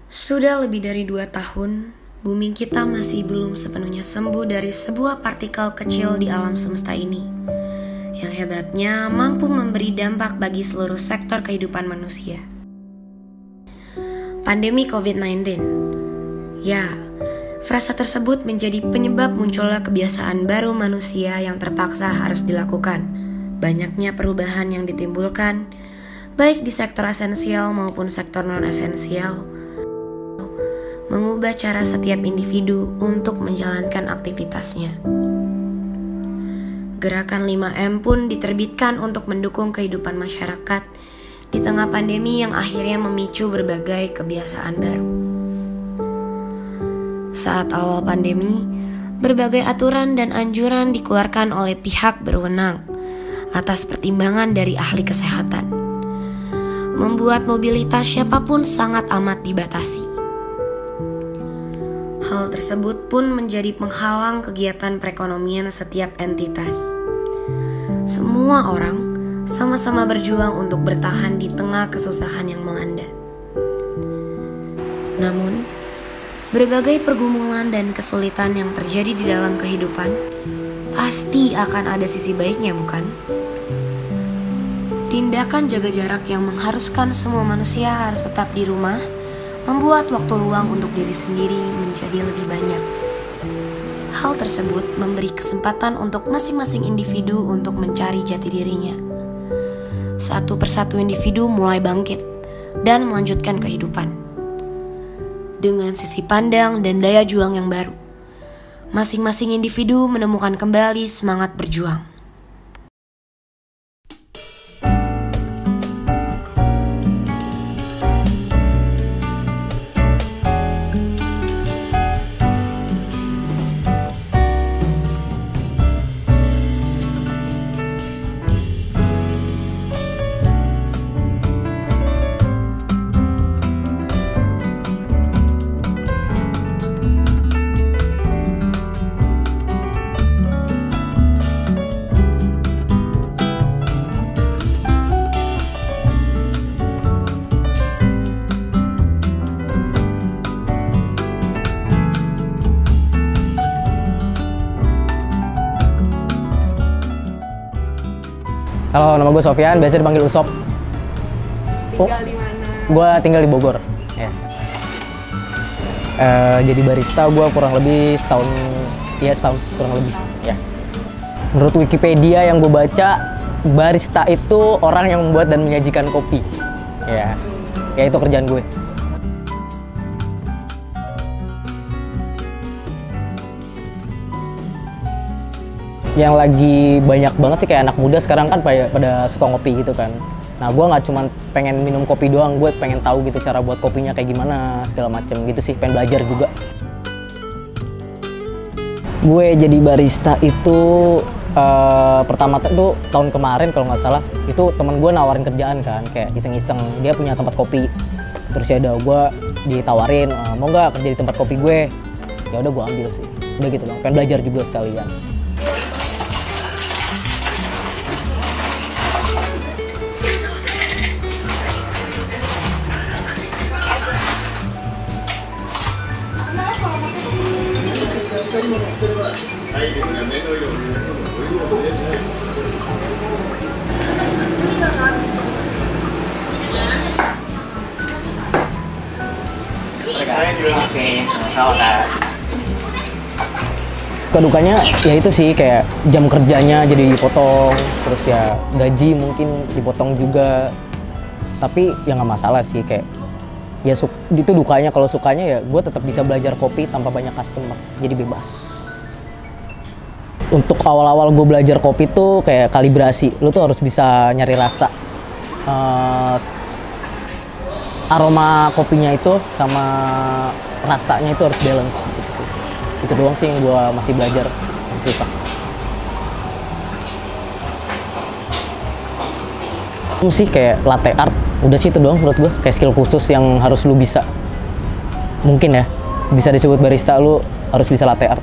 Sudah lebih dari 2 tahun, bumi kita masih belum sepenuhnya sembuh dari sebuah partikel kecil di alam semesta ini, yang hebatnya mampu memberi dampak bagi seluruh sektor kehidupan manusia. Pandemi COVID-19. Ya, frasa tersebut menjadi penyebab munculnya kebiasaan baru manusia yang terpaksa harus dilakukan. Banyaknya perubahan yang ditimbulkan, baik di sektor esensial maupun sektor non-esensial, mengubah cara setiap individu untuk menjalankan aktivitasnya. Gerakan 5M pun diterbitkan untuk mendukung kehidupan masyarakat di tengah pandemi yang akhirnya memicu berbagai kebiasaan baru. Saat awal pandemi, berbagai aturan dan anjuran dikeluarkan oleh pihak berwenang atas pertimbangan dari ahli kesehatan, membuat mobilitas siapapun sangat amat dibatasi. Hal tersebut pun menjadi penghalang kegiatan perekonomian setiap entitas. Semua orang sama-sama berjuang untuk bertahan di tengah kesusahan yang melanda. Namun, berbagai pergumulan dan kesulitan yang terjadi di dalam kehidupan pasti akan ada sisi baiknya, bukan? Tindakan jaga jarak yang mengharuskan semua manusia harus tetap di rumah membuat waktu luang untuk diri sendiri menjadi lebih banyak. Hal tersebut memberi kesempatan untuk masing-masing individu untuk mencari jati dirinya. Satu persatu individu mulai bangkit dan melanjutkan kehidupan dengan sisi pandang dan daya juang yang baru. Masing-masing individu menemukan kembali semangat berjuang. Halo, nama gue Sofyan, biasa dipanggil Usop. Tinggal di mana? Gue tinggal di Bogor. Ya. Jadi barista gue kurang lebih setahun kurang lebih. Ya. Menurut Wikipedia yang gue baca, barista itu orang yang membuat dan menyajikan kopi. Ya itu kerjaan gue. Yang lagi banyak banget sih kayak anak muda sekarang kan pada suka ngopi gitu kan. Nah, gue nggak cuma pengen minum kopi doang, gue pengen tahu gitu cara buat kopinya kayak gimana segala macem gitu sih, pengen belajar juga. Gue jadi barista itu pertama tuh tahun kemarin kalau nggak salah, itu temen gue nawarin kerjaan kan, kayak iseng-iseng dia punya tempat kopi. Terus ya udah gue ditawarin, mau nggak kerja di tempat kopi gue? Ya udah gue ambil sih, udah gitu dong, pengen belajar juga sekalian. Oke, sama-sama Kak. Kedukanya ya itu sih, kayak jam kerjanya jadi dipotong, terus ya gaji mungkin dipotong juga. Tapi ya nggak masalah sih, kayak ya itu dukanya. Kalau sukanya ya gue tetap bisa belajar kopi tanpa banyak customer, jadi bebas. Untuk awal-awal gue belajar kopi tuh kayak kalibrasi, lu tuh harus bisa nyari rasa aroma kopinya itu sama rasanya itu harus balance gitu sih. Itu doang sih yang gue masih belajar, masih susah. Sih kayak latte art, udah sih itu doang menurut gue, kayak skill khusus yang harus lu bisa. Mungkin ya, bisa disebut barista, lu harus bisa latte art.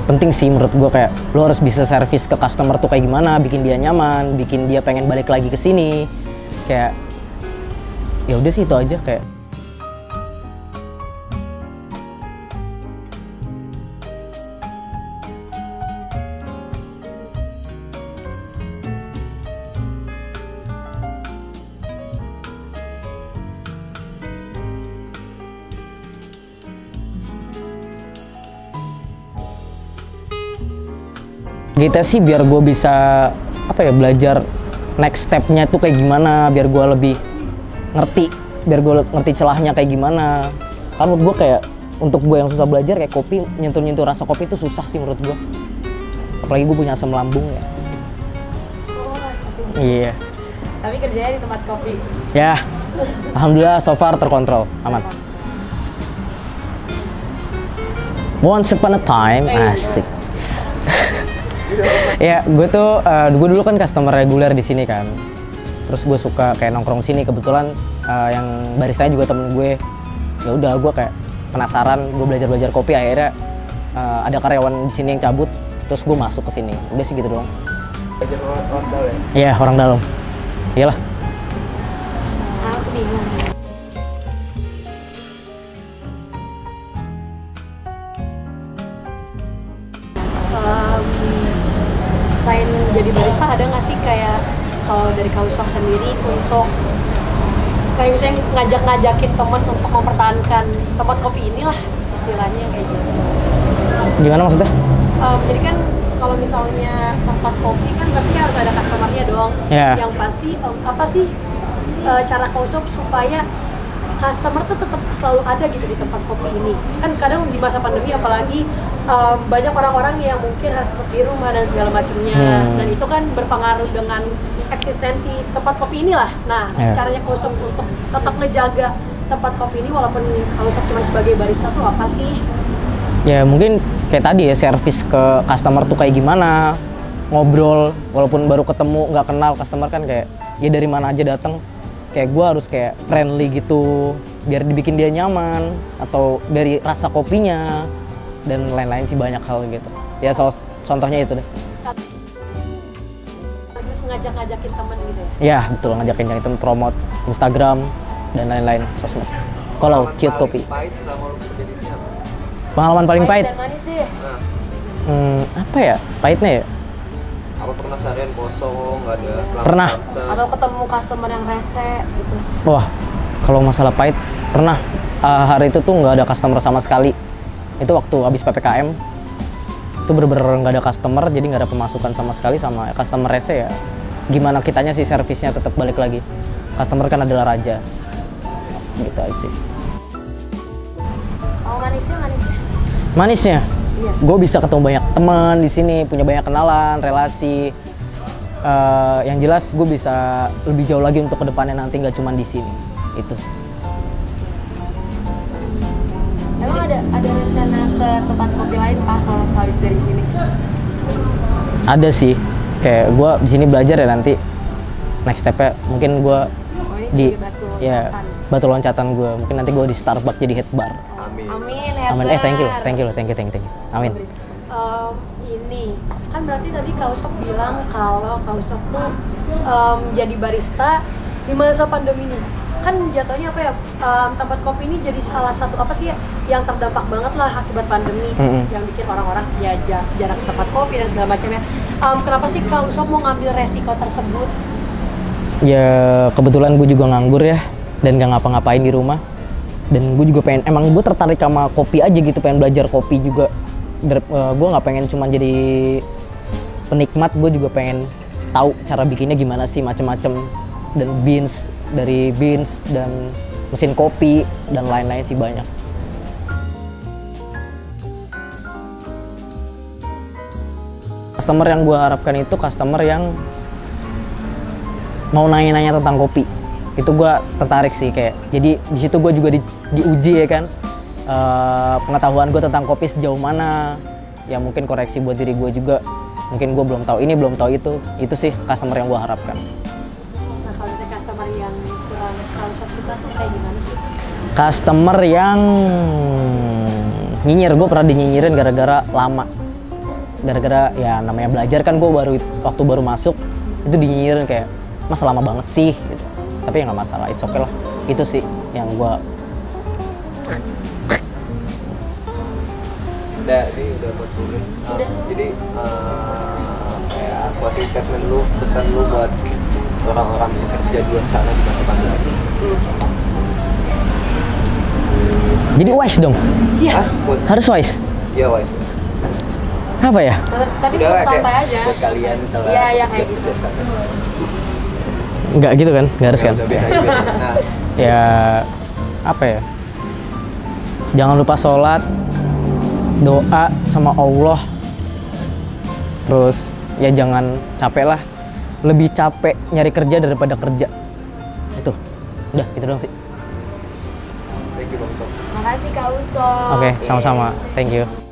penting sih menurut gue, kayak lo harus bisa service ke customer tuh kayak gimana, bikin dia nyaman, bikin dia pengen balik lagi ke sini. Kayak ya udah sih itu aja kayak. Gitu sih biar gue bisa apa ya, belajar next stepnya tuh kayak gimana, biar gue lebih ngerti, biar gue ngerti celahnya kayak gimana. Kan menurut gue kayak untuk gue yang susah belajar kayak kopi, nyentuh rasa kopi itu susah sih menurut gue. Apalagi gue punya asam lambung ya. Iya. Tapi kerjanya di tempat kopi. Ya, alhamdulillah so far terkontrol, aman. Once upon a time, asik. Ya, gue dulu kan customer reguler di sini kan. Terus gue suka kayak nongkrong sini, kebetulan yang baristanya juga temen gue. Ya udah, gue kayak penasaran, gue belajar kopi, akhirnya ada karyawan di sini yang cabut, terus gue masuk ke sini. Udah sih gitu doang. Belajar orang dalam ya? Iya, orang dalam. Iyalah. Aku bingung. Selain jadi barista, ada nggak sih kayak kalau dari Kausop sendiri untuk kayak misalnya ngajakin teman untuk mempertahankan tempat kopi inilah istilahnya kayak gitu. Gimana maksudnya? Jadi kan kalau misalnya tempat kopi kan pasti harus ada customernya dong. Yeah. Yang pasti apa sih cara Kausop supaya customer tuh tetap selalu ada gitu di tempat kopi ini. Kan kadang di masa pandemi apalagi banyak orang-orang yang mungkin harus tetap di rumah dan segala macamnya. Dan itu kan berpengaruh dengan eksistensi tempat kopi inilah. Nah, caranya Kausop untuk tetap ngejaga tempat kopi ini walaupun Kausop cuma sebagai barista tuh apa sih? Ya mungkin kayak tadi ya, service ke customer tuh kayak gimana, ngobrol walaupun baru ketemu nggak kenal customer kan kayak ya dari mana aja datang, kayak gue harus kayak friendly gitu biar dibikin dia nyaman, atau dari rasa kopinya dan lain-lain sih, banyak hal gitu ya. Contohnya itu deh. Terus ngajakin temen gitu ya? Ya betul, ngajakin temen, promote Instagram dan lain-lain sosmed. Kalau Cute Kopi. Pahit selama lu kerja di sini apa? Pengalaman paling pahit? Dan manis deh. Apa ya pahitnya ya? Apa pernah seharian kosong, nggak ada pelanggan? Pernah. Atau ketemu customer yang rese gitu. Wah, kalau masalah pahit pernah. Hari itu tuh nggak ada customer sama sekali. Itu waktu habis PPKM. Itu bener-bener nggak ada customer, jadi nggak ada pemasukan sama sekali, sama customer rese ya. Gimana kitanya sih servisnya tetap balik lagi. Customer kan adalah raja. Gitu aja sih. Oh, manisnya? Manisnya? Iya. Gue bisa ketemu banyak teman di sini, punya banyak kenalan, relasi. Yang jelas gue bisa lebih jauh lagi untuk kedepannya nanti, nggak cuma di sini. Itu sih. Emang ada rencana ke tempat kopi lain Pak kalau habis dari sini? Ada sih. Kayak gue di sini belajar ya, nanti next step-nya mungkin gue di batu loncatan gue. Mungkin nanti gue di Starbucks jadi head bar. Amin. Amin. Amin. Thank you. Amin. Ini kan berarti tadi Kausop bilang kalau Kausop tuh jadi barista di masa pandemi ini. Kan jatuhnya apa ya, tempat kopi ini jadi salah satu apa sih ya yang terdampak banget lah akibat pandemi, yang bikin orang-orang ya jarang ke tempat kopi dan segala macamnya. Kenapa sih Kausop mau ngambil resiko tersebut? Ya kebetulan gue juga nganggur ya, dan gak ngapa-ngapain di rumah. Dan gue juga pengen, emang gue tertarik sama kopi aja gitu, pengen belajar kopi juga. Gue nggak pengen cuma jadi penikmat, gue juga pengen tahu cara bikinnya gimana sih, macem-macem. Dan dari beans dan mesin kopi dan lain-lain sih banyak. Customer yang gue harapkan itu customer yang mau nanya-nanya tentang kopi. Itu gue tertarik sih, kayak jadi di situ gue juga diuji ya kan, pengetahuan gue tentang kopi sejauh mana. Ya mungkin koreksi buat diri gue juga, mungkin gue belum tahu ini, belum tahu itu sih customer yang gue harapkan. Nah kalau misalnya customer yang kurang Kausop suka tuh kayak gimana sih? Customer yang nyinyir, gue pernah dinyinyirin gara-gara lama. gara-gara ya namanya belajar kan, gue waktu baru masuk itu dinyinyirin kayak mas lama banget sih gitu. Tapi ya nggak masalah, it's okay lah. Itu sih yang gue udah bos dulu. Jadi kayak closing statement lu, pesan lu buat orang-orang yang kerja di luar sana di masa pandemi. jadi wise dong. Iya. Harus wise. Iya wise. Apa ya? Tapi Udah tetap santai kayak aja. buat kalian misalnya. Iya, ya kayak gitu. Nggak gitu kan? Nggak harus kan? Nah, Ya apa ya? Jangan lupa sholat, doa sama Allah. Terus ya jangan capek lah. Lebih capek nyari kerja daripada kerja. Itu. Udah, itu dong sih. thank you Bang Sok. Makasih Kak Uso. Oke, sama-sama. Thank you.